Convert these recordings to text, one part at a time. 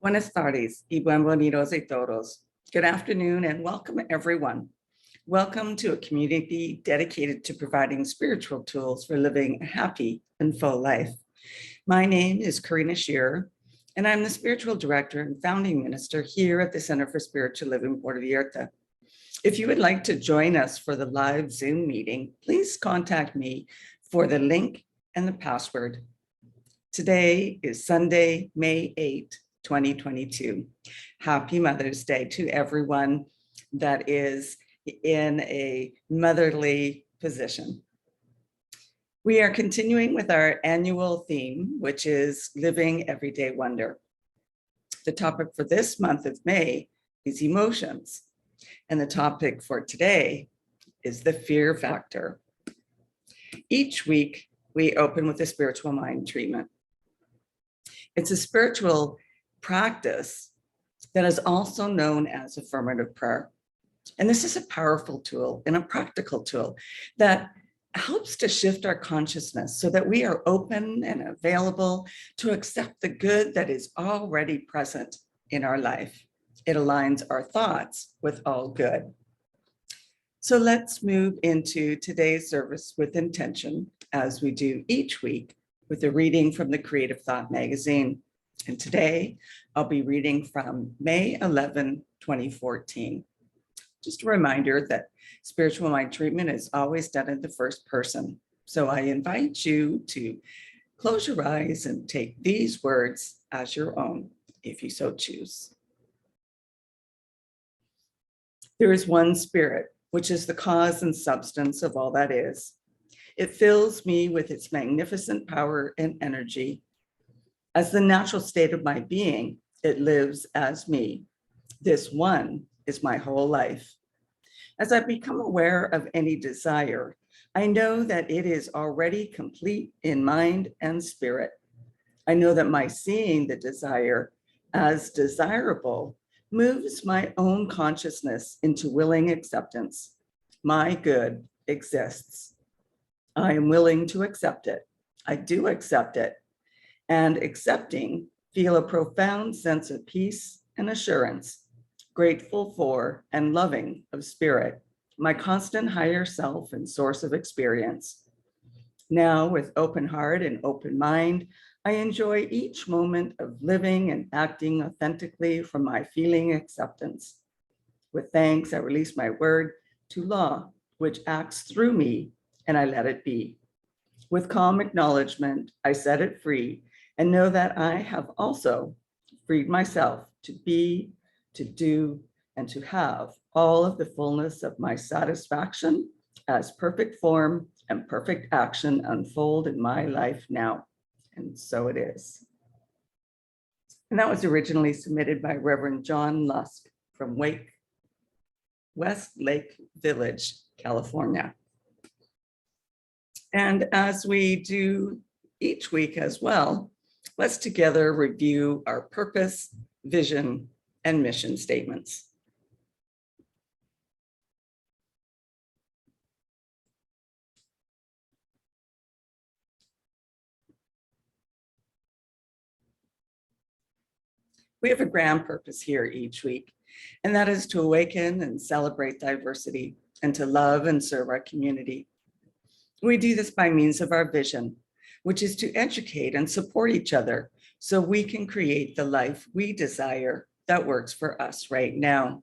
Buenas tardes y bienvenidos a todos. Good afternoon and welcome everyone. Welcome to a community dedicated to providing spiritual tools for living a happy and full life. My name is Karina Shearer, and I'm the spiritual director and founding minister here at the Center for Spiritual Living Puerto Vallarta. If you would like to join us for the live Zoom meeting, please contact me for the link and the password. Today is Sunday, May 8th, 2022. Happy Mother's Day to everyone that is in a motherly position. We are continuing with our annual theme, which is Living Everyday Wonder. The topic for this month of May is emotions, and the topic for today is the fear factor. Each week, we open with a spiritual mind treatment. It's a spiritual practice that is also known as affirmative prayer. And this is a powerful tool and a practical tool that helps to shift our consciousness so that we are open and available to accept the good that is already present in our life. It aligns our thoughts with all good. So let's move into today's service with intention, as we do each week, with a reading from the Creative Thought magazine. And today I'll be reading from May 11, 2014. Just a reminder that spiritual mind treatment is always done in the first person. So I invite you to close your eyes and take these words as your own, if you so choose. There is one spirit, which is the cause and substance of all that is. It fills me with its magnificent power and energy. As the natural state of my being, it lives as me. This one is my whole life. As I become aware of any desire, I know that it is already complete in mind and spirit. I know that my seeing the desire as desirable moves my own consciousness into willing acceptance. My good exists. I am willing to accept it. I do accept it. And accepting, feel a profound sense of peace and assurance, grateful for and loving of spirit, my constant higher self and source of experience. Now, with open heart and open mind, I enjoy each moment of living and acting authentically from my feeling acceptance. With thanks, I release my word to law, which acts through me, and I let it be. With calm acknowledgement, I set it free and know that I have also freed myself to be, to do, and to have all of the fullness of my satisfaction as perfect form and perfect action unfold in my life now. And so it is. And that was originally submitted by Reverend John Lusk from Westlake Village, California. And as we do each week as well, let's together review our purpose, vision, and mission statements. We have a grand purpose here each week, and that is to awaken and celebrate diversity and to love and serve our community. We do this by means of our vision, which is to educate and support each other so we can create the life we desire that works for us right now.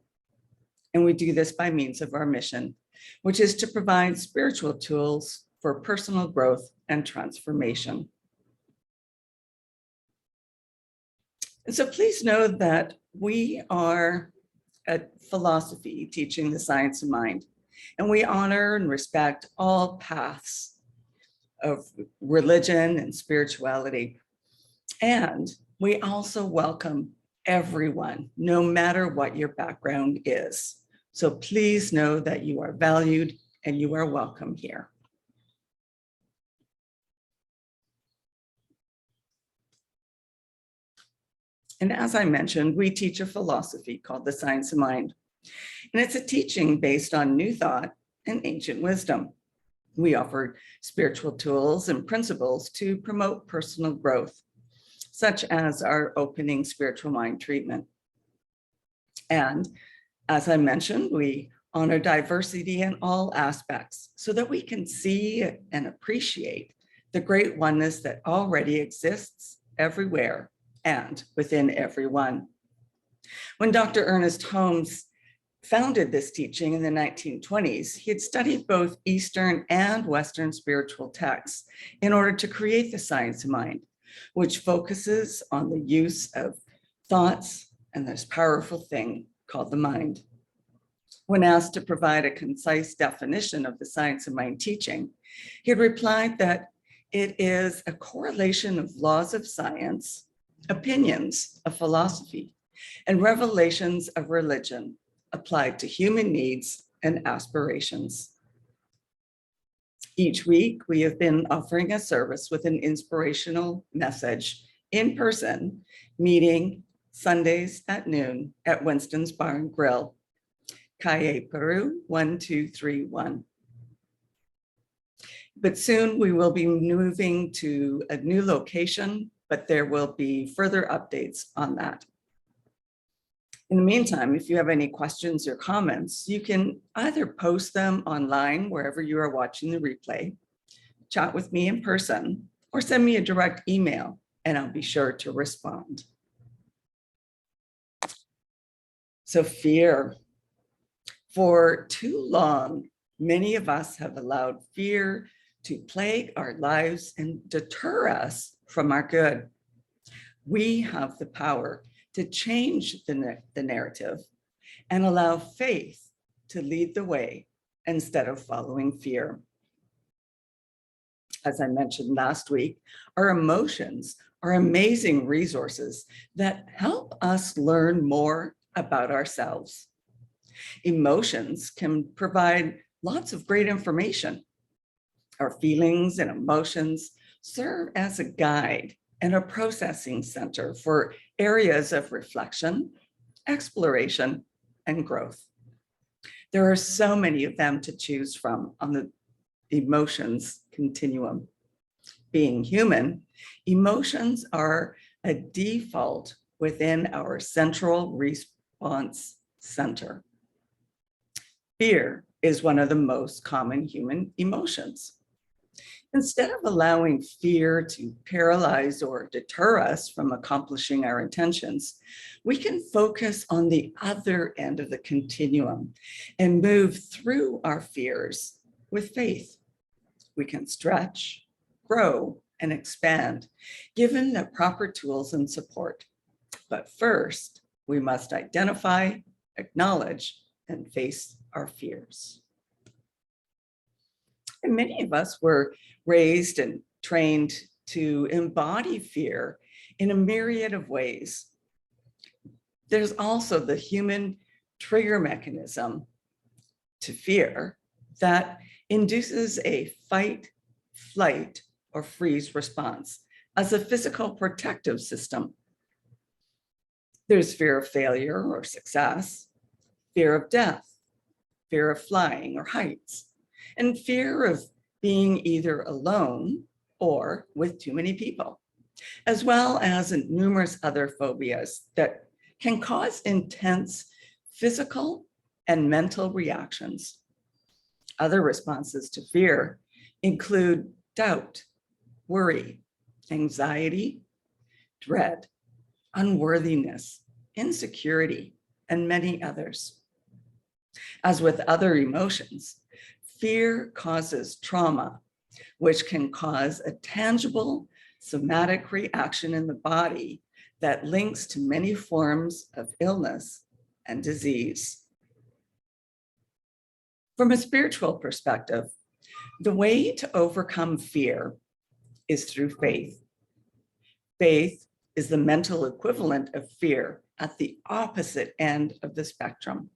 And we do this by means of our mission, which is to provide spiritual tools for personal growth and transformation. And so please know that we are at Philosophy teaching the science of mind, and we honor and respect all paths of religion and spirituality. And we also welcome everyone, no matter what your background is. So please know that you are valued and you are welcome here. And as I mentioned, we teach a philosophy called the science of mind. And it's a teaching based on new thought and ancient wisdom. We offer spiritual tools and principles to promote personal growth. such as our opening spiritual mind treatment. And as I mentioned, we honor diversity in all aspects so that we can see and appreciate the great oneness that already exists everywhere and within everyone. When Dr. Ernest Holmes founded this teaching in the 1920s, he had studied both Eastern and Western spiritual texts in order to create the science of mind, which focuses on the use of thoughts and this powerful thing called the mind. When asked to provide a concise definition of the science of mind teaching, he had replied that it is a correlation of laws of science, opinions of philosophy, and revelations of religion applied to human needs and aspirations. Each week, we have been offering a service with an inspirational message in person, meeting Sundays at noon at Winston's Bar and Grill, Calle Peru 1231. But soon we will be moving to a new location, but there will be further updates on that. In the meantime, if you have any questions or comments, you can either post them online wherever you are watching the replay, chat with me in person, or send me a direct email and I'll be sure to respond. So fear. For too long, many of us have allowed fear to plague our lives and deter us from our good. We have the power to change the narrative and allow faith to lead the way instead of following fear. As I mentioned last week, our emotions are amazing resources that help us learn more about ourselves. Emotions can provide lots of great information. Our feelings and emotions serve as a guide and a processing center for areas of reflection, exploration, and growth. There are so many of them to choose from on the emotions continuum. Being human, emotions are a default within our central response center. Fear is one of the most common human emotions. Instead of allowing fear to paralyze or deter us from accomplishing our intentions, we can focus on the other end of the continuum and move through our fears with faith. We can stretch, grow, and expand, given the proper tools and support. But first, we must identify, acknowledge, and face our fears. And many of us were raised and trained to embody fear in a myriad of ways. There's also the human trigger mechanism to fear that induces a fight, flight, or freeze response as a physical protective system. There's fear of failure or success, fear of death, fear of flying or heights, and fear of being either alone or with too many people, as well as numerous other phobias that can cause intense physical and mental reactions. Other responses to fear include doubt, worry, anxiety, dread, unworthiness, insecurity, and many others. As with other emotions, fear causes trauma, which can cause a tangible somatic reaction in the body that links to many forms of illness and disease. From a spiritual perspective, the way to overcome fear is through faith. Faith is the mental equivalent of fear at the opposite end of the spectrum.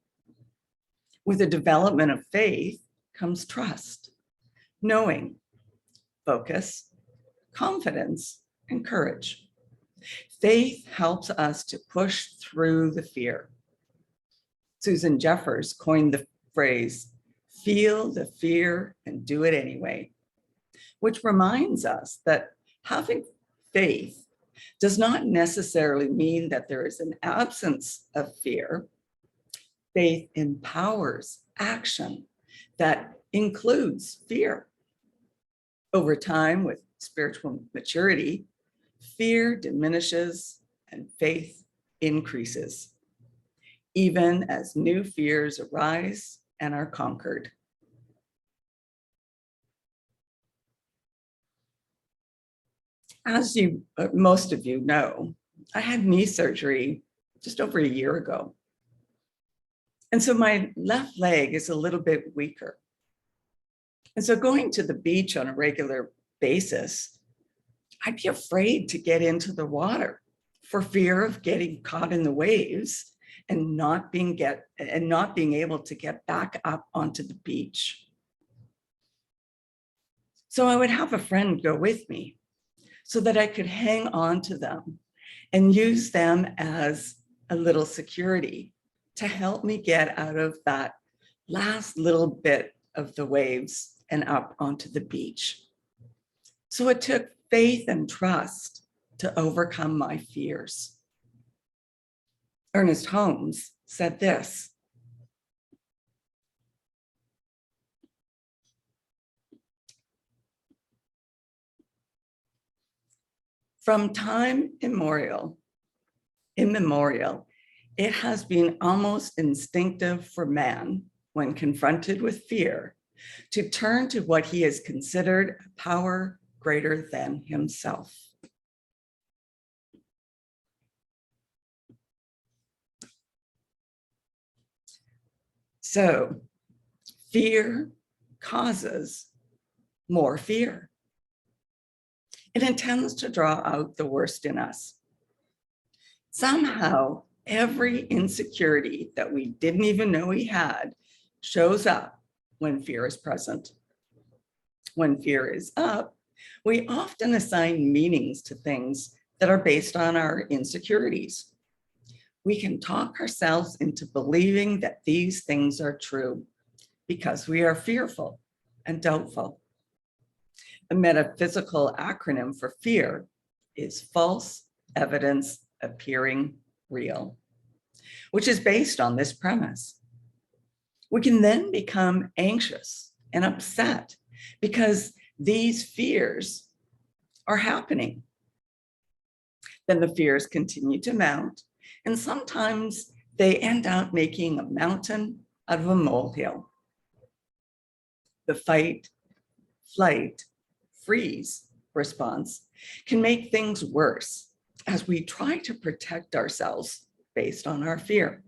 With the development of faith comes trust, knowing, focus, confidence, and courage. Faith helps us to push through the fear. Susan Jeffers coined the phrase, "Feel the fear and do it anyway," which reminds us that having faith does not necessarily mean that there is an absence of fear. Faith empowers action that includes fear. Over time, with spiritual maturity, fear diminishes and faith increases, even as new fears arise and are conquered. As most of you know, I had knee surgery just over a year ago. And so my left leg is a little bit weaker. And so going to the beach on a regular basis, I'd be afraid to get into the water for fear of getting caught in the waves and not being able to get back up onto the beach. So I would have a friend go with me so that I could hang on to them and use them as a little security to help me get out of that last little bit of the waves and up onto the beach. So it took faith and trust to overcome my fears. Ernest Holmes said this: "From time immemorial, it has been almost instinctive for man, when confronted with fear, to turn to what he has considered a power greater than himself." So, fear causes more fear. It intends to draw out the worst in us. Somehow, every insecurity that we didn't even know we had shows up when fear is present. When fear is up, we often assign meanings to things that are based on our insecurities. We can talk ourselves into believing that these things are true because we are fearful and doubtful. A metaphysical acronym for fear is false evidence appearing real, which is based on this premise. We can then become anxious and upset because these fears are happening. Then the fears continue to mount, and sometimes they end up making a mountain out of a molehill. The fight, flight, freeze response can make things worse as we try to protect ourselves based on our fear.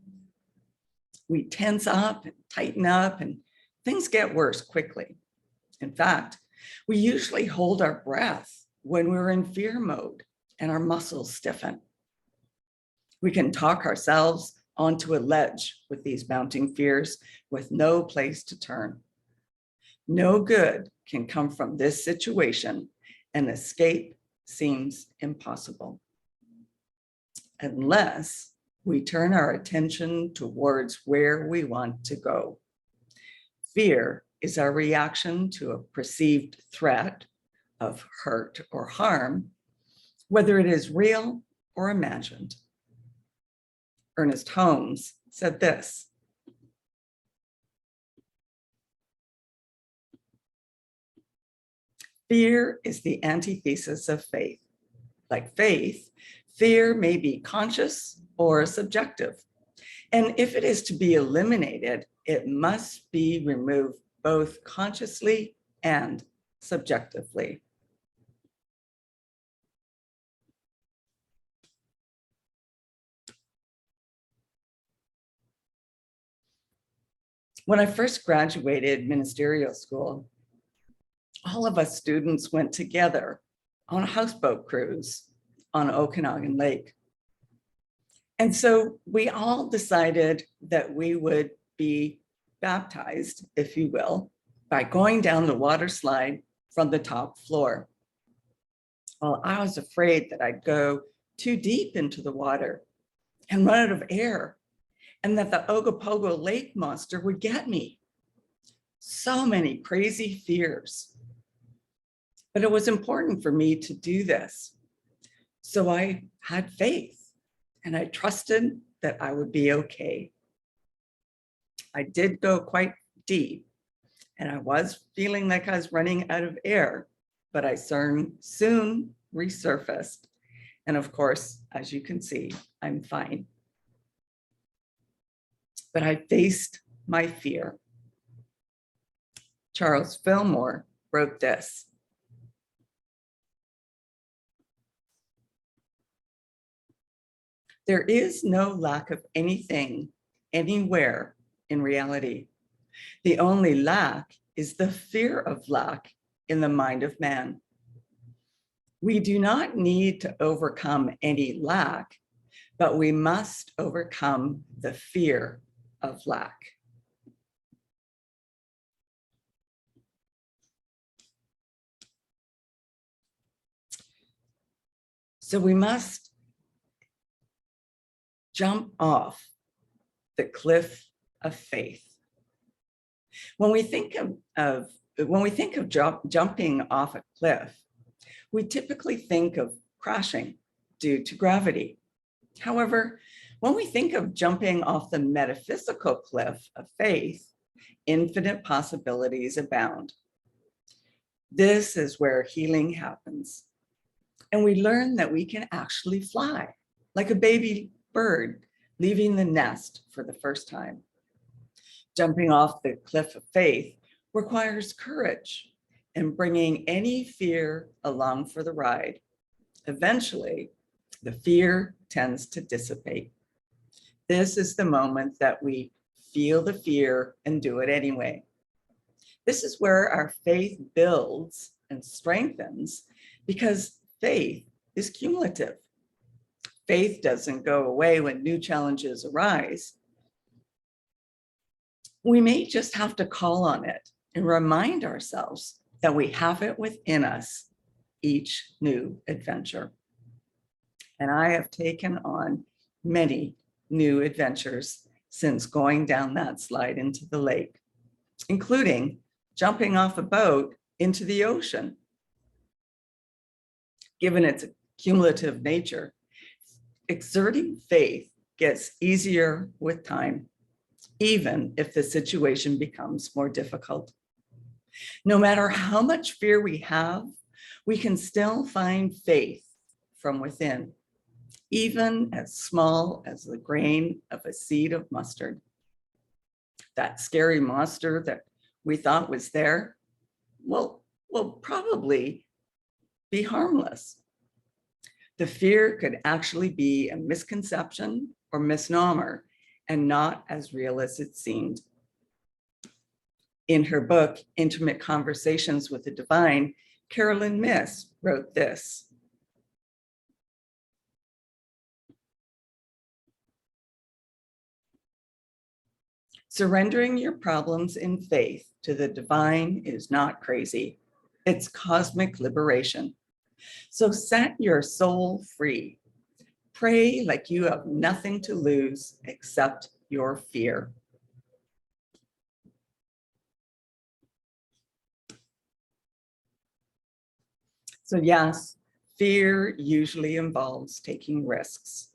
We tense up and tighten up, and things get worse quickly. In fact, we usually hold our breath when we're in fear mode and our muscles stiffen. We can talk ourselves onto a ledge with these mounting fears with no place to turn. No good can come from this situation, and escape seems impossible unless we turn our attention towards where we want to go. Fear is our reaction to a perceived threat of hurt or harm, whether it is real or imagined. Ernest Holmes said this: "Fear is the antithesis of faith. Like faith, fear may be conscious or subjective. And if it is to be eliminated, it must be removed both consciously and subjectively." When I first graduated ministerial school, all of us students went together on a houseboat cruise on Okanagan Lake. And so we all decided that we would be baptized, if you will, by going down the water slide from the top floor. Well, I was afraid that I'd go too deep into the water and run out of air, and that the Ogopogo lake monster would get me. So many crazy fears. But it was important for me to do this So I had faith and I trusted that I would be okay. I did go quite deep and I was feeling like I was running out of air, but I soon resurfaced. And of course, as you can see, I'm fine. But I faced my fear. Charles Fillmore wrote this: "There is no lack of anything, anywhere in reality. The only lack is the fear of lack in the mind of man. We do not need to overcome any lack, but we must overcome the fear of lack." So we must jump off the cliff of faith. When we think of jumping off a cliff, we typically think of crashing due to gravity. However, when we think of jumping off the metaphysical cliff of faith, infinite possibilities abound. This is where healing happens. And we learn that we can actually fly like a baby bird leaving the nest for the first time. Jumping off the cliff of faith requires courage and bringing any fear along for the ride. Eventually, the fear tends to dissipate. This is the moment that we feel the fear and do it anyway. This is where our faith builds and strengthens, because faith is cumulative. Faith doesn't go away when new challenges arise. We may just have to call on it and remind ourselves that we have it within us each new adventure. And I have taken on many new adventures since going down that slide into the lake, including jumping off a boat into the ocean. Given its cumulative nature, exerting faith gets easier with time, even if the situation becomes more difficult. No matter how much fear we have, we can still find faith from within, even as small as the grain of a seed of mustard. That scary monster that we thought was there will probably be harmless. The fear could actually be a misconception or misnomer and not as real as it seemed. In her book, Intimate Conversations with the Divine, Carolyn Myss wrote this: "Surrendering your problems in faith to the divine is not crazy. It's cosmic liberation. So set your soul free. Pray like you have nothing to lose except your fear." So yes, fear usually involves taking risks.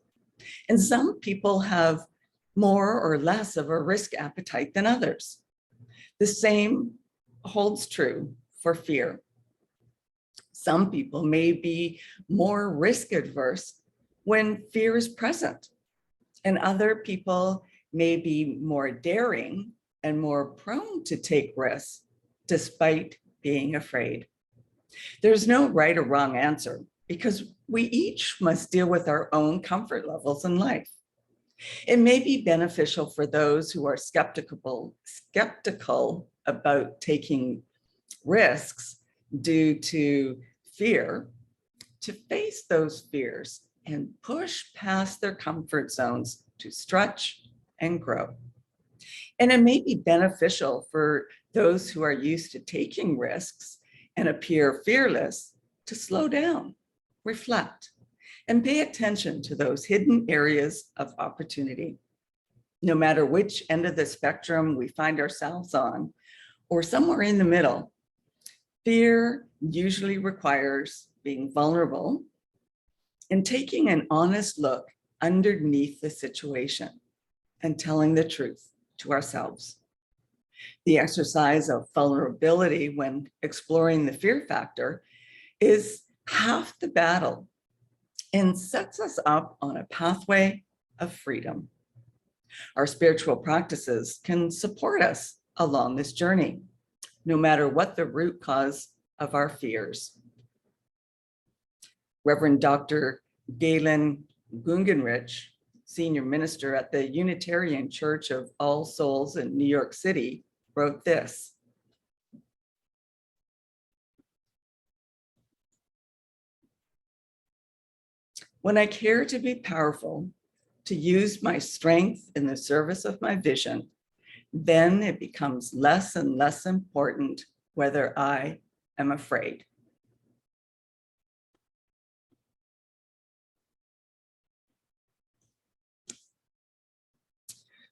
And some people have more or less of a risk appetite than others. The same holds true for fear. Some people may be more risk adverse when fear is present, and other people may be more daring and more prone to take risks despite being afraid. There's no right or wrong answer, because we each must deal with our own comfort levels in life. It may be beneficial for those who are skeptical about taking risks due to fear to face those fears and push past their comfort zones to stretch and grow. And it may be beneficial for those who are used to taking risks and appear fearless to slow down, reflect, and pay attention to those hidden areas of opportunity. No matter which end of the spectrum we find ourselves on, or somewhere in the middle, fear usually requires being vulnerable and taking an honest look underneath the situation and telling the truth to ourselves. The exercise of vulnerability when exploring the fear factor is half the battle and sets us up on a pathway of freedom. Our spiritual practices can support us along this journey, no matter what the root cause of our fears. Reverend Dr. Galen Gungenrich, senior minister at the Unitarian Church of All Souls in New York City, wrote this: "When I care to be powerful, to use my strength in the service of my vision, then it becomes less and less important whether I am afraid."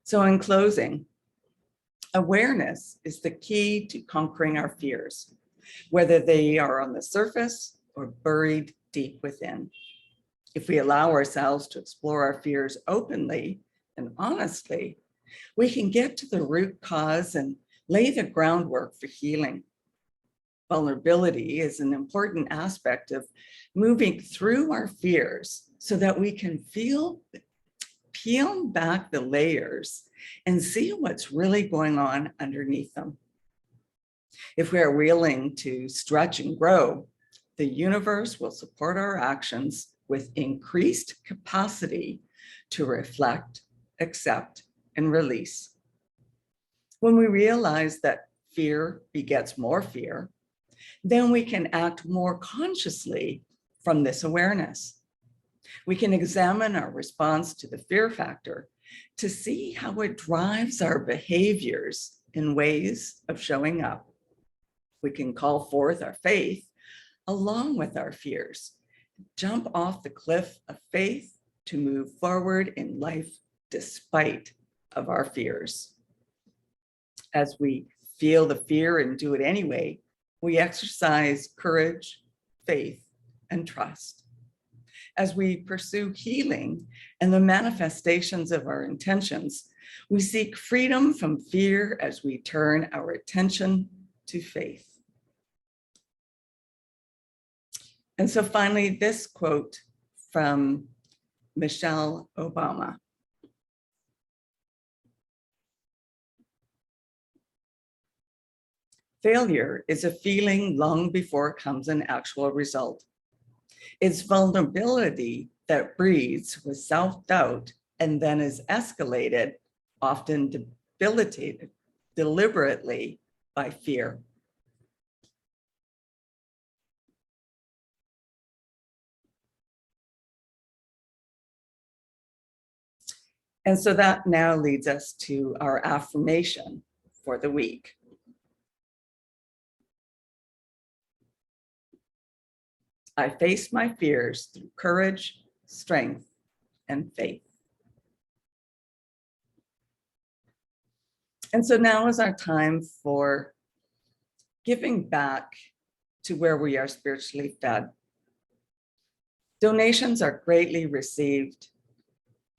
So in closing, awareness is the key to conquering our fears, whether they are on the surface or buried deep within. If we allow ourselves to explore our fears openly and honestly, we can get to the root cause and lay the groundwork for healing. Vulnerability is an important aspect of moving through our fears so that we can peel back the layers and see what's really going on underneath them. If we are willing to stretch and grow, the universe will support our actions with increased capacity to reflect, accept, and release. When we realize that fear begets more fear, then we can act more consciously from this awareness. We can examine our response to the fear factor to see how it drives our behaviors in ways of showing up. We can call forth our faith along with our fears, jump off the cliff of faith to move forward in life despite of our fears. As we feel the fear and do it anyway, we exercise courage, faith, and trust. As we pursue healing and the manifestations of our intentions, we seek freedom from fear as we turn our attention to faith. And so finally, this quote from Michelle Obama. "Failure is a feeling long before it comes an actual result. It's vulnerability that breeds with self-doubt and then is escalated, often debilitated, deliberately by fear." And so that now leads us to our affirmation for the week. I face my fears through courage, strength, and faith. And so now is our time for giving back to where we are spiritually fed. Donations are greatly received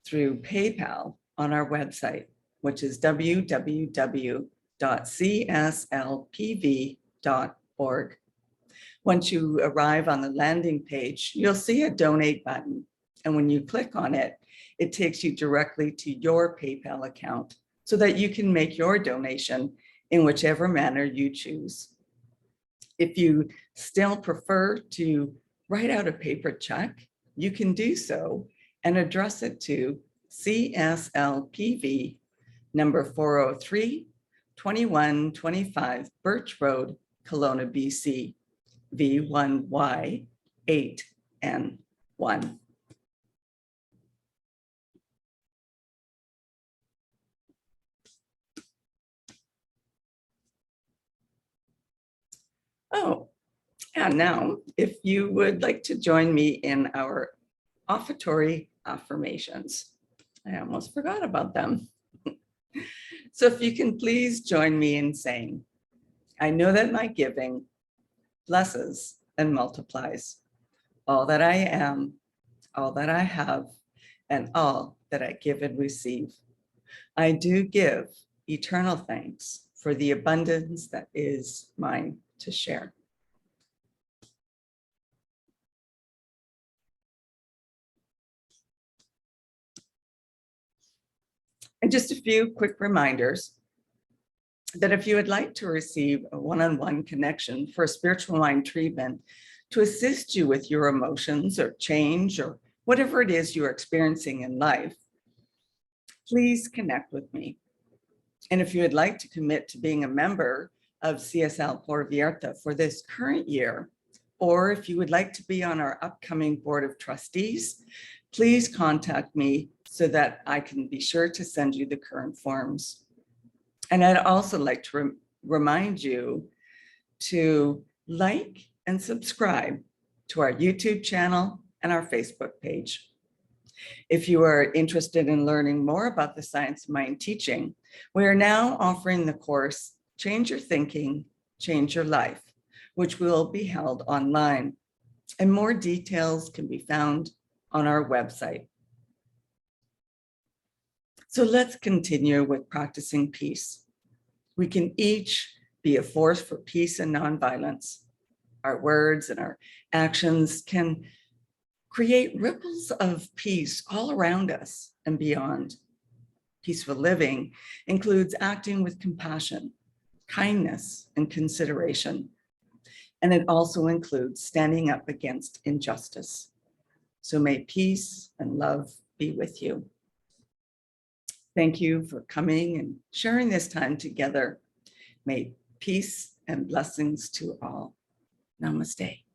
through PayPal on our website, which is www.cslpv.org. Once you arrive on the landing page, you'll see a donate button. And when you click on it, it takes you directly to your PayPal account so that you can make your donation in whichever manner you choose. If you still prefer to write out a paper check, you can do so and address it to CSLPV number 403, 2125 Birch Road, Kelowna, BC, V1Y8N1. Oh, and now if you would like to join me in our Offertory Affirmations. I almost forgot about them. So if you can please join me in saying, I know that my giving blesses and multiplies. All that I am, all that I have, and all that I give and receive. I do give eternal thanks for the abundance that is mine to share. And just a few quick reminders that if you would like to receive a one-on-one connection for a spiritual mind treatment to assist you with your emotions or change or whatever it is you're experiencing in life, please connect with me. And if you would like to commit to being a member of CSL Puerto Vallarta for this current year, or if you would like to be on our upcoming Board of Trustees, please contact me so that I can be sure to send you the current forms. And I'd also like to remind you to like and subscribe to our YouTube channel and our Facebook page. If you are interested in learning more about the science of mind teaching, we are now offering the course, Change Your Thinking, Change Your Life, which will be held online. And more details can be found on our website. So let's continue with practicing peace. We can each be a force for peace and nonviolence. Our words and our actions can create ripples of peace all around us and beyond. Peaceful living includes acting with compassion, kindness, and consideration. And it also includes standing up against injustice. So may peace and love be with you. Thank you for coming and sharing this time together. May peace and blessings to all. Namaste.